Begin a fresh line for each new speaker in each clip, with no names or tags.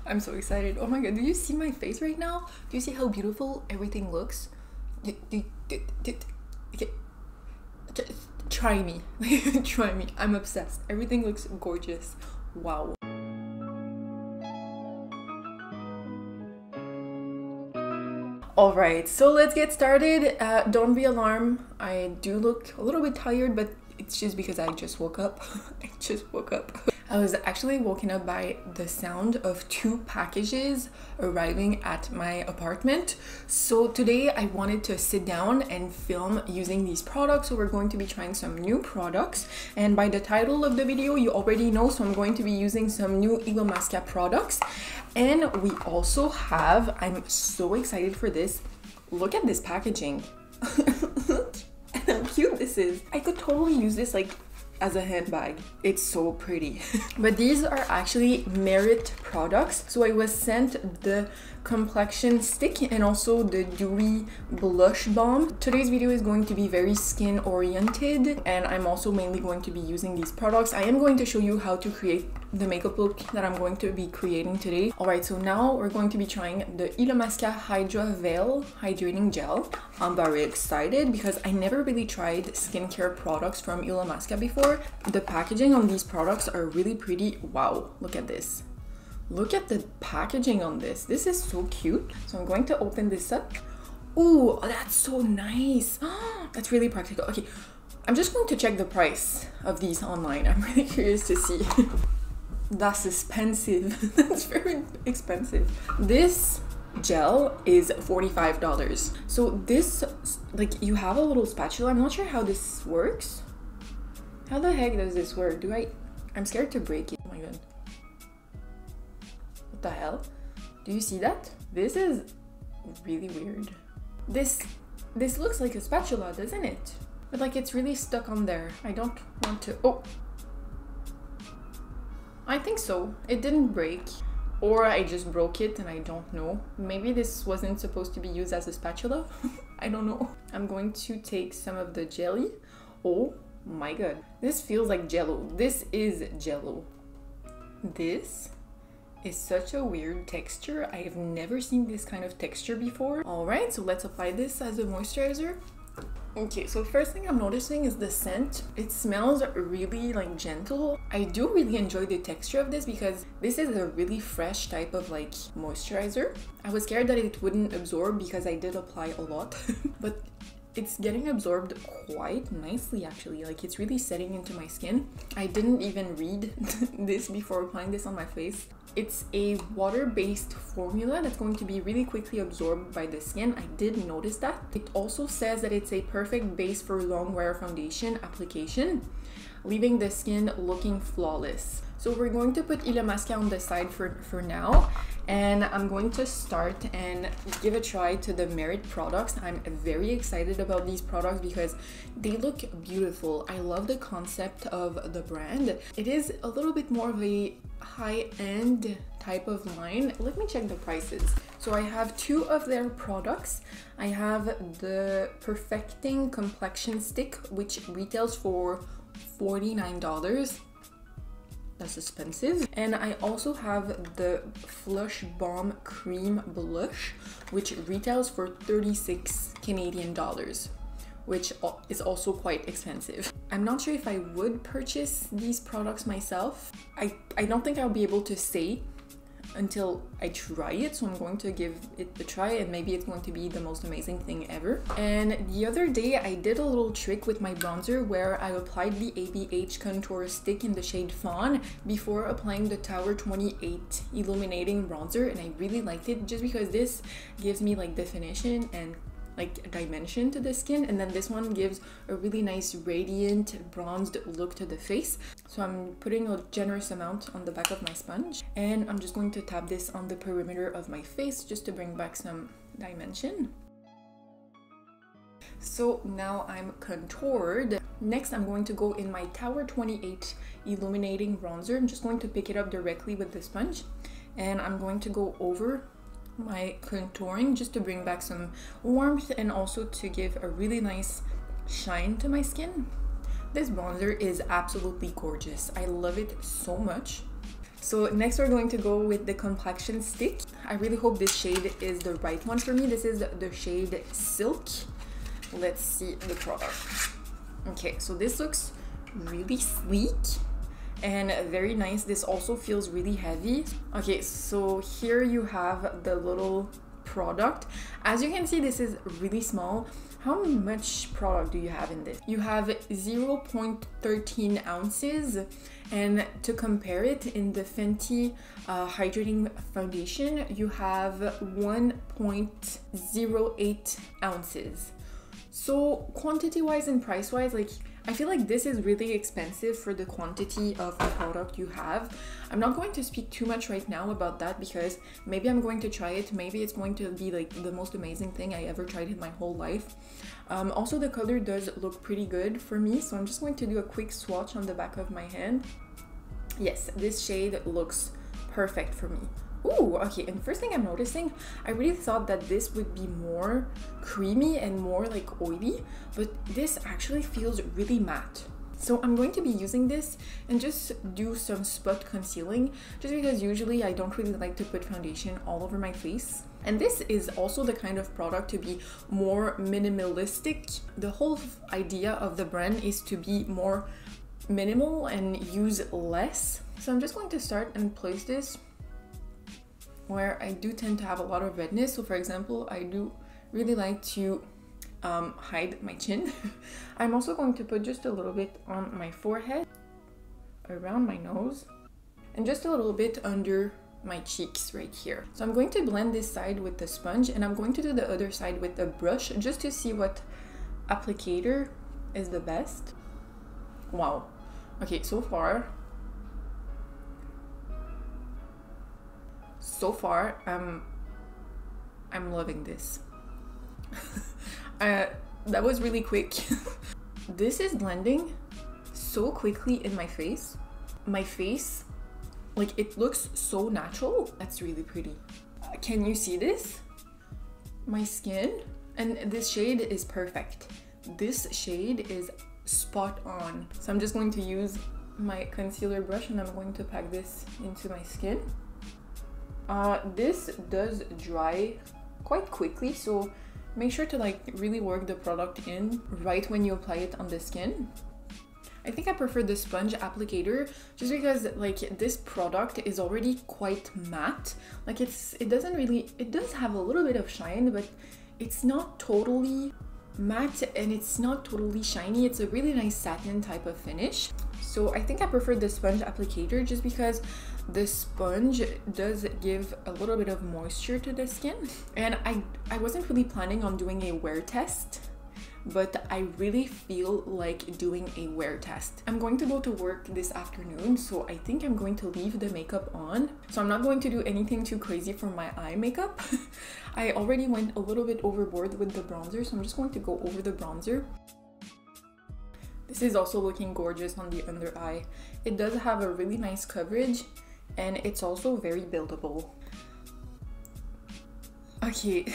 I'm so excited. Oh my god, do you see my face right now? Do you see how beautiful everything looks? Okay. Try me. Try me. I'm obsessed. Everything looks gorgeous. Wow. Alright, so let's get started. Don't be alarmed. I do look a little bit tired, but it's just because I just woke up. I was actually woken up by the sound of 2 packages arriving at my apartment. So today I wanted to sit down and film using these products. So we're going to be trying some new products. And by the title of the video, you already know. So I'm going to be using some new Illamasqua products. And we also have, I'm so excited for this. Look at this packaging. And how cute this is. I could totally use this like as a handbag. It's so pretty. But these are actually Merit products. So I was sent the complexion stick and also the dewy blush balm. Today's video is going to be very skin oriented, and I'm also mainly going to be using these products. I am going to show you how to create the makeup look that I'm going to be creating today. Alright, so now we're going to be trying the Illamasqua Hydra Veil Hydrating Gel. I'm very excited because I never really tried skincare products from Illamasqua before. The packaging on these products are really pretty. Wow, look at this. Look at the packaging on this. This is so cute. So I'm going to open this up. Ooh, that's so nice. That's really practical. Okay, I'm just going to check the price of these online. I'm really curious to see. That's expensive. That's very expensive. This gel is $45. So this, like, you have a little spatula. I'm not sure how this works. How the heck does this work? I'm scared to break it. Oh my god. What the hell? Do you see that? This is really weird. This looks like a spatula, doesn't it? But like it's really stuck on there. I don't want to. Oh, I think so. It didn't break, or I just broke it and I don't know. Maybe this wasn't supposed to be used as a spatula. I don't know. I'm going to take some of the jelly. Oh my god, this feels like jello. This is jello. This is such a weird texture. I have never seen this kind of texture before. All right, so let's apply this as a moisturizer. Okay, so first thing I'm noticing is the scent. It smells really like gentle. I do really enjoy the texture of this because this is a really fresh type of like moisturizer. I was scared that it wouldn't absorb because I did apply a lot, but it's getting absorbed quite nicely actually. Like it's really setting into my skin. I didn't even read this before applying this on my face. It's a water-based formula that's going to be really quickly absorbed by the skin. I did notice that. It also says that it's a perfect base for long wear foundation application, leaving the skin looking flawless. So we're going to put Illamasqua on the side for now, and I'm going to start and give a try to the Merit products. I'm very excited about these products because they look beautiful. I love the concept of the brand. It is a little bit more of a high-end type of line. Let me check the prices. So I have 2 of their products. I have the Perfecting Complexion Stick, which retails for $49. That's expensive. And I also have the Flush Balm Cream Blush, which retails for 36 Canadian dollars, which is also quite expensive. I'm not sure if I would purchase these products myself. I don't think I'll be able to say until I try it, so I'm going to give it a try and maybe it's going to be the most amazing thing ever. And the other day I did a little trick with my bronzer where I applied the ABH contour stick in the shade Fawn before applying the Tower 28 Illuminating Bronzer, and I really liked it just because this gives me like definition and like a dimension to the skin, and then this one gives a really nice radiant bronzed look to the face. So I'm putting a generous amount on the back of my sponge, and I'm just going to tap this on the perimeter of my face just to bring back some dimension. So now I'm contoured. Next I'm going to go in my Tower 28 Illuminating Bronzer. I'm just going to pick it up directly with the sponge, and I'm going to go over my contouring just to bring back some warmth and also to give a really nice shine to my skin. This bronzer is absolutely gorgeous. I love it so much. So next we're going to go with the complexion stick. I really hope this shade is the right one for me. This is the shade Silk. Let's see the product. Okay, so this looks really sleek and very nice. This also feels really heavy. Okay, so here you have the little product. As you can see, this is really small. How much product do you have in this? You have 0.13 ounces, and to compare it, in the Fenty Hydrating Foundation, you have 1.08 ounces. So quantity-wise and price-wise, like, I feel like this is really expensive for the quantity of the product you have. I'm not going to speak too much right now about that because maybe I'm going to try it. Maybe it's going to be like the most amazing thing I ever tried in my whole life. Also, the color does look pretty good for me, so I'm just going to do a quick swatch on the back of my hand. Yes, this shade looks perfect for me. Ooh, okay, and first thing I'm noticing, I really thought that this would be more creamy and more like oily, but this actually feels really matte. So I'm going to be using this and just do some spot concealing, just because usually I don't really like to put foundation all over my face. And this is also the kind of product to be more minimalistic. The whole idea of the brand is to be more minimal and use less. So I'm just going to start and place this where I do tend to have a lot of redness. So for example, I do really like to hide my chin. I'm also going to put just a little bit on my forehead, around my nose, and just a little bit under my cheeks right here. So I'm going to blend this side with the sponge, and I'm going to do the other side with the brush just to see what applicator is the best. Wow. Okay, so far I'm loving this. That was really quick. This is blending so quickly in my face. My face, like, it looks so natural. That's really pretty. Can you see this? My skin, and this shade is perfect. This shade is spot on. So I'm just going to use my concealer brush and I'm going to pack this into my skin. This does dry quite quickly, so make sure to like really work the product in right when you apply it on the skin. I think I prefer the sponge applicator just because like this product is already quite matte. Like it does have a little bit of shine, but it's not totally matte and it's not totally shiny. It's a really nice satin type of finish. So I think I prefer the sponge applicator just because the sponge does give a little bit of moisture to the skin. And I wasn't really planning on doing a wear test, but I really feel like doing a wear test. I'm going to go to work this afternoon, so I think I'm going to leave the makeup on. So I'm not going to do anything too crazy for my eye makeup. I already went a little bit overboard with the bronzer, so I'm just going to go over the bronzer. This is also looking gorgeous on the under eye. It does have a really nice coverage and it's also very buildable. Okay.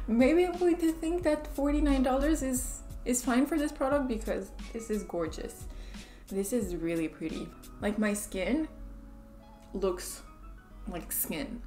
Maybe I'm going to think that $49 is fine for this product because this is gorgeous. This is really pretty. Like, my skin looks like skin.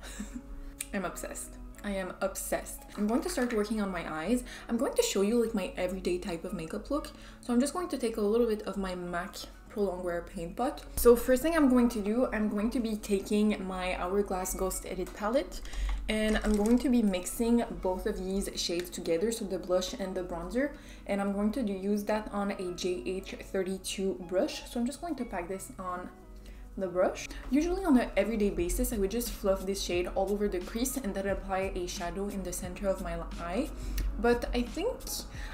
I'm obsessed. I am obsessed. I'm going to start working on my eyes. I'm going to show you like my everyday type of makeup look. So I'm just going to take a little bit of my MAC Pro Longwear paint pot. So first thing I'm going to do, I'm going to be taking my Hourglass Ghost Edit palette and I'm going to be mixing both of these shades together, so the blush and the bronzer, and I'm going to use that on a JH32 brush. So I'm just going to pack this on the brush. Usually on an everyday basis, I would just fluff this shade all over the crease and then apply a shadow in the center of my eye. But I think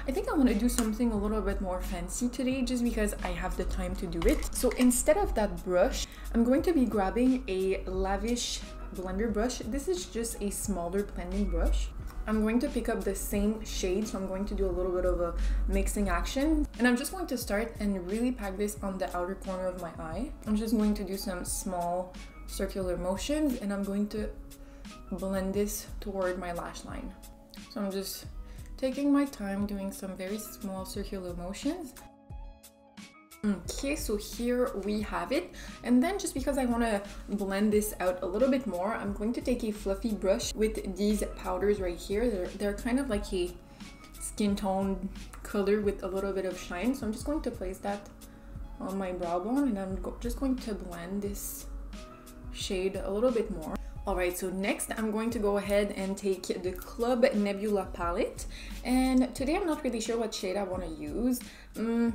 I want to do something a little bit more fancy today just because I have the time to do it. So instead of that brush, I'm going to be grabbing a Lavish blender brush. This is just a smaller blending brush. I'm going to pick up the same shade, so I'm going to do a little bit of a mixing action. And I'm just going to start and really pack this on the outer corner of my eye. I'm just going to do some small circular motions and I'm going to blend this toward my lash line. So I'm just taking my time doing some very small circular motions. Okay, so here we have it. And then just because I want to blend this out a little bit more, I'm going to take a fluffy brush with these powders right here. They're kind of like a skin tone color with a little bit of shine. So I'm just going to place that on my brow bone, and I'm just going to blend this shade a little bit more. Alright, so next I'm going to go ahead and take the Club Nebula palette. And today I'm not really sure what shade I want to use. Or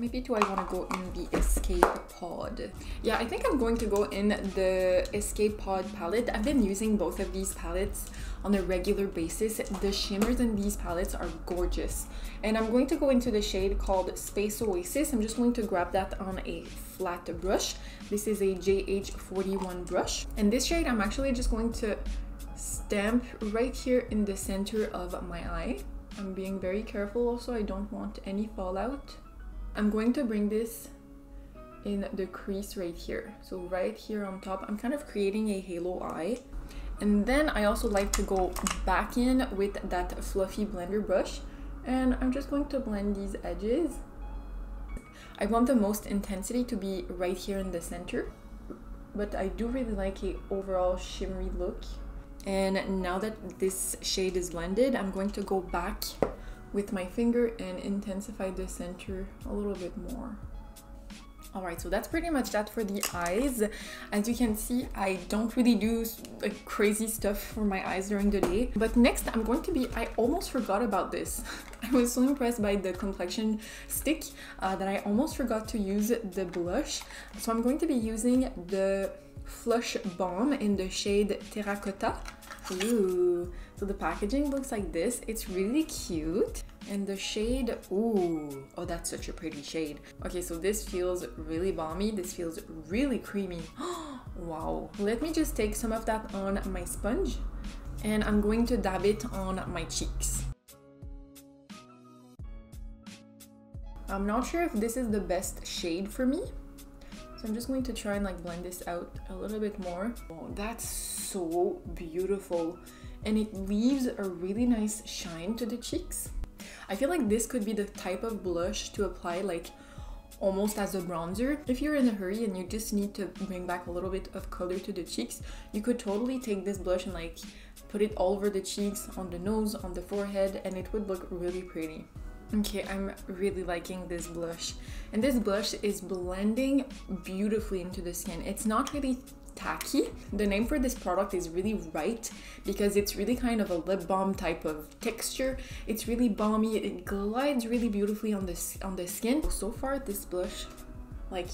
maybe do I want to go in the Escape Pod? Yeah, I think I'm going to go in the Escape Pod palette. I've been using both of these palettes on a regular basis. The shimmers in these palettes are gorgeous. And I'm going to go into the shade called Space Oasis. I'm just going to grab that on a flat brush. This is a JH41 brush. And this shade I'm actually just going to stamp right here in the center of my eye. I'm being very careful also, I don't want any fallout. I'm going to bring this in the crease right here. So right here on top, I'm kind of creating a halo eye. And then I also like to go back in with that fluffy blender brush. And I'm just going to blend these edges. I want the most intensity to be right here in the center. But I do really like an overall shimmery look. And now that this shade is blended, I'm going to go back with my finger and intensify the center a little bit more. Alright, so that's pretty much that for the eyes. As you can see, I don't really do like crazy stuff for my eyes during the day. But next I'm going to be, I almost forgot about this. I was so impressed by the complexion stick that I almost forgot to use the blush. So I'm going to be using the Flush Balm in the shade Terracotta. Ooh, so the packaging looks like this. It's really cute. And the shade, ooh, oh, that's such a pretty shade. Okay, so this feels really balmy. This feels really creamy. Wow. Let me just take some of that on my sponge and I'm going to dab it on my cheeks. I'm not sure if this is the best shade for me. So I'm just going to try and like blend this out a little bit more. Oh, that's so beautiful. And it leaves a really nice shine to the cheeks. I feel like this could be the type of blush to apply like almost as a bronzer. If you're in a hurry and you just need to bring back a little bit of color to the cheeks, you could totally take this blush and like put it all over the cheeks, on the nose, on the forehead, and it would look really pretty. Okay, I'm really liking this blush. And this blush is blending beautifully into the skin. It's not really tacky. The name for this product is really right because it's really kind of a lip balm type of texture. It's really balmy. It glides really beautifully on the skin. So far, this blush, like,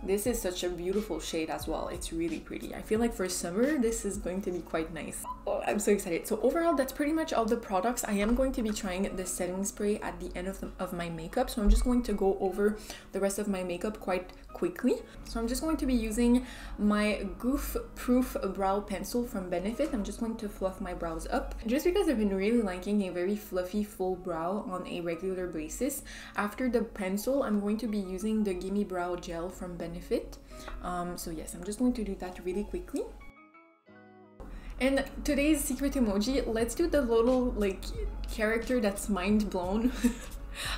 this is such a beautiful shade as well. It's really pretty. I feel like for summer, this is going to be quite nice. Oh, I'm so excited. So overall, that's pretty much all the products. I am going to be trying the setting spray at the end of my makeup. So I'm just going to go over the rest of my makeup quite quickly. So I'm just going to be using my Goof Proof Brow Pencil from Benefit. I'm just going to fluff my brows up. Just because I've been really liking a very fluffy full brow on a regular basis. After the pencil, I'm going to be using the Gimme Brow Gel from Benefit. So yes, I'm just going to do that really quickly. And today's secret emoji, let's do the little like character that's mind blown.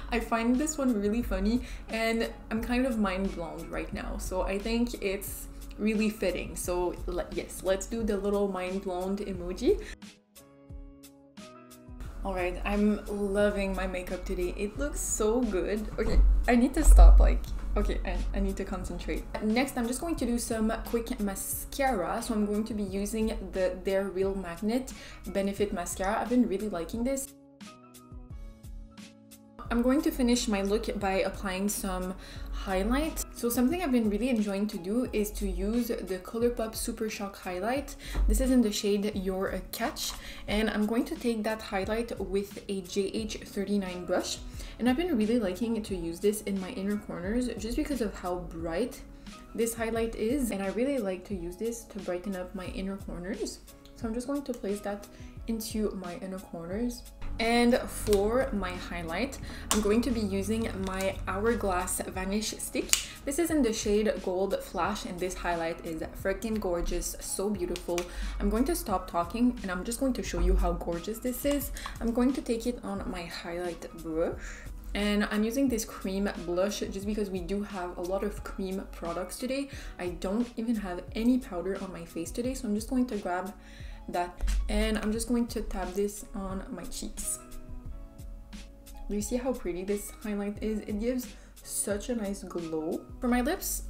I find this one really funny and I'm kind of mind blown right now, so I think it's really fitting. So yes, let's do the little mind blown emoji. Alright, I'm loving my makeup today. It looks so good. Okay, I need to stop, like, okay, I need to concentrate. Next, I'm just going to do some quick mascara. So I'm going to be using the They're Real Magnet Benefit Mascara. I've been really liking this. I'm going to finish my look by applying some highlight. So something I've been really enjoying to do is to use the ColourPop Super Shock highlight. This is in the shade You're a Catch, and I'm going to take that highlight with a JH39 brush. And I've been really liking to use this in my inner corners just because of how bright this highlight is, and I really like to use this to brighten up my inner corners. So I'm just going to place that into my inner corners. And for my highlight, I'm going to be using my Hourglass Vanish stick. This is in the shade Gold Flash, and this highlight is freaking gorgeous, so beautiful. I'm going to stop talking and I'm just going to show you how gorgeous this is. I'm going to take it on my highlight brush And I'm using this cream blush just because we do have a lot of cream products today. I don't even have any powder on my face today, so I'm just going to grab that and I'm just going to tap this on my cheeks. Do you see how pretty this highlight is? It gives such a nice glow. For my lips,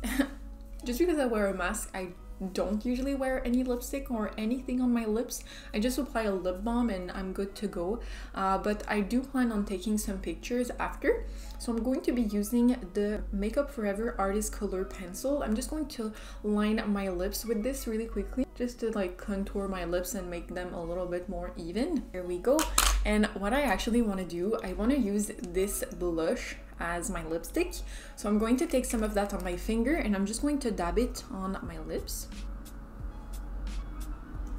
just because I wear a mask, I don't usually wear any lipstick or anything on my lips. I just apply a lip balm and I'm good to go. But I do plan on taking some pictures after. So I'm going to be using the Makeup Forever Artist Color Pencil. I'm just going to line my lips with this really quickly, just to like contour my lips and make them a little bit more even. Here we go. And what I actually want to do, I want to use this blush as my lipstick. So I'm going to take some of that on my finger and I'm just going to dab it on my lips.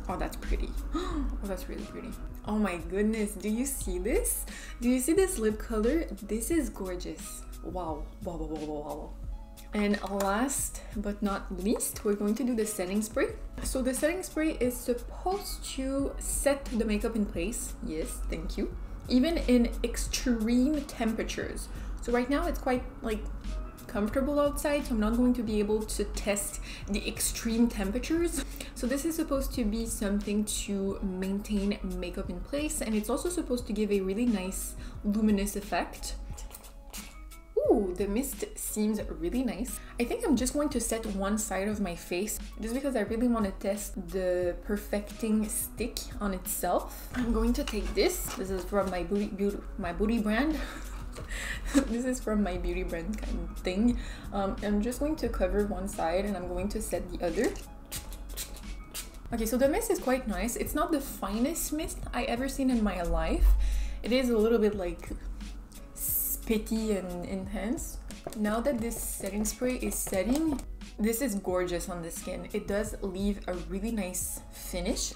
Oh, that's pretty. Oh, that's really pretty. Oh my goodness, do you see this? Do you see this lip color? This is gorgeous. Wow, wow, wow, wow, wow, wow. And last but not least, we're going to do the setting spray. So the setting spray is supposed to set the makeup in place. Yes, thank you. Even in extreme temperatures. So right now it's quite like comfortable outside, so I'm not going to be able to test the extreme temperatures. So this is supposed to be something to maintain makeup in place, and it's also supposed to give a really nice luminous effect. Ooh, the mist seems really nice. I think I'm just going to set one side of my face just because I really want to test the Perfecting Stick on itself. I'm going to take this. This is from my booty brand. This is from my beauty brand kind of thing. I'm just going to cover one side and I'm going to set the other. Okay, so the mist is quite nice. It's not the finest mist I ever seen in my life. It is a little bit like spitty and intense. Now that this setting spray is setting, this is gorgeous on the skin. It does leave a really nice finish.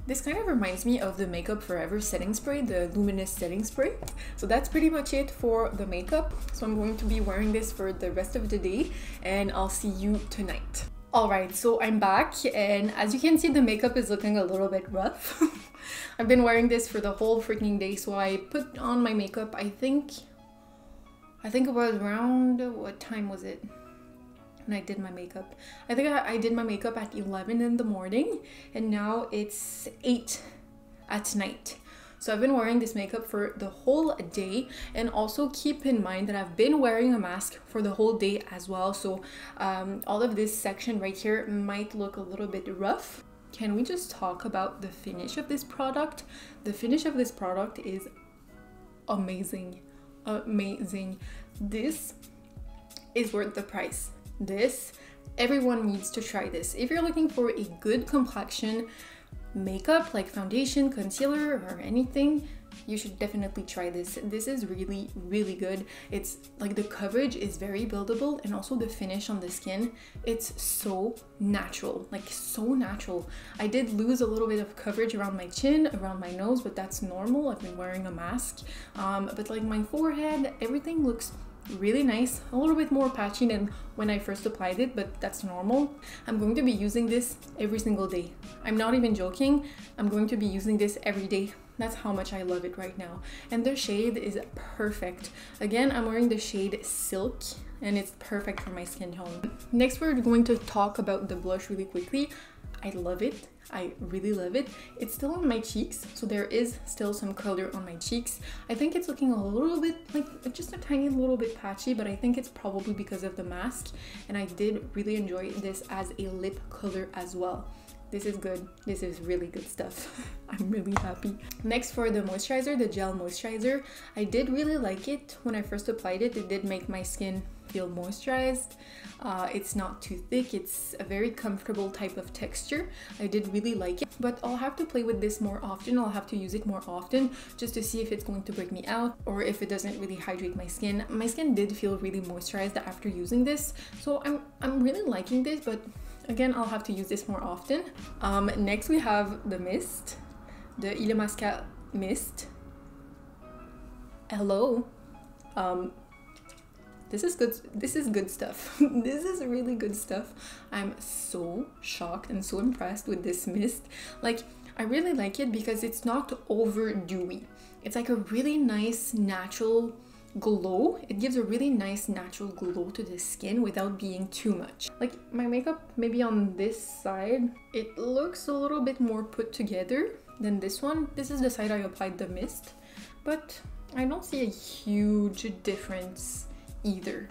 This kind of reminds me of the Makeup Forever setting spray, the luminous setting spray. So that's pretty much it for the makeup. So I'm going to be wearing this for the rest of the day and I'll see you tonight. Alright, so I'm back and as you can see, the makeup is looking a little bit rough. I've been wearing this for the whole freaking day, so I put on my makeup, I think it was around, what time was it? When I did my makeup. I think I did my makeup at 11 in the morning and now it's 8 at night. So I've been wearing this makeup for the whole day, and also keep in mind that I've been wearing a mask for the whole day as well. So all of this section right here might look a little bit rough. Can we just talk about the finish of this product? The finish of this product is amazing. Amazing. This is worth the price. This, everyone needs to try this. If you're looking for a good complexion makeup like foundation, concealer, or anything, you should definitely try this. This is really, really good. It's like the coverage is very buildable, and also the finish on the skin, it's so natural, like so natural. I did lose a little bit of coverage around my chin, around my nose, but that's normal. I've been wearing a mask. But like my forehead, everything looks really nice, a little bit more patchy than when I first applied it, but that's normal. I'm going to be using this every single day. I'm not even joking. I'm going to be using this every day. That's how much I love it right now. And the shade is perfect. Again, I'm wearing the shade Silk and it's perfect for my skin tone. Next, we're going to talk about the blush really quickly. I love it. I really love it. It's still on my cheeks, so there is still some color on my cheeks. I think it's looking a little bit like just a tiny little bit patchy, but I think it's probably because of the mask, and I did really enjoy this as a lip color as well. This is good. This is really good stuff. I'm really happy. Next, for the moisturizer, the gel moisturizer, I did really like it. When I first applied it, it did make my skin feel moisturized. It's not too thick. It's a very comfortable type of texture. I did really like it, but I'll have to play with this more often. I'll have to use it more often just to see if it's going to break me out or if it doesn't really hydrate my skin. My skin did feel really moisturized after using this, so I'm really liking this, but again, I'll have to use this more often. Next, we have the mist, the Illamasqua mist. Hello. This is good. This is good stuff. This is really good stuff. I'm so shocked and so impressed with this mist. Like, I really like it because it's not over dewy. It's like a really nice, natural glow. It gives a really nice natural glow to the skin without being too much. Like my makeup, maybe on this side, it looks a little bit more put together than this one. This is the side I applied the mist, but I don't see a huge difference either.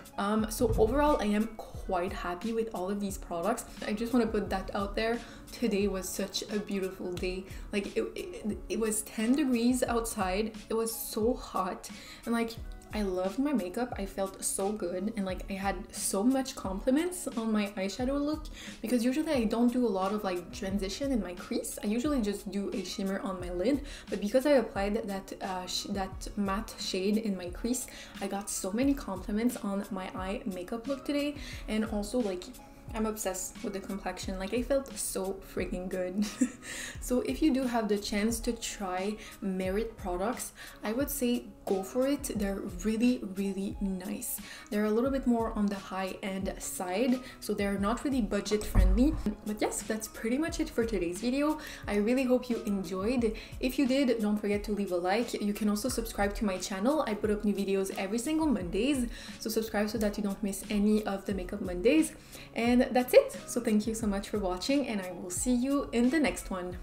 So overall, I am quite happy with all of these products. I just want to put that out there. Today was such a beautiful day. Like it was 10 degrees outside. It was so hot, and like I loved my makeup. I felt so good, and like I had so much compliments on my eyeshadow look, because usually I don't do a lot of like transition in my crease. I usually just do a shimmer on my lid, but because I applied that matte shade in my crease, I got so many compliments on my eye makeup look today. And also, like, I'm obsessed with the complexion. Like I felt so freaking good. So if you do have the chance to try Merit products, I would say go for it. They're really, really nice. They're a little bit more on the high end side, so they're not really budget friendly. But yes, that's pretty much it for today's video. I really hope you enjoyed. If you did, don't forget to leave a like. You can also subscribe to my channel. I put up new videos every single Mondays, so subscribe so that you don't miss any of the Makeup Mondays. And that's it. So thank you so much for watching, and I will see you in the next one.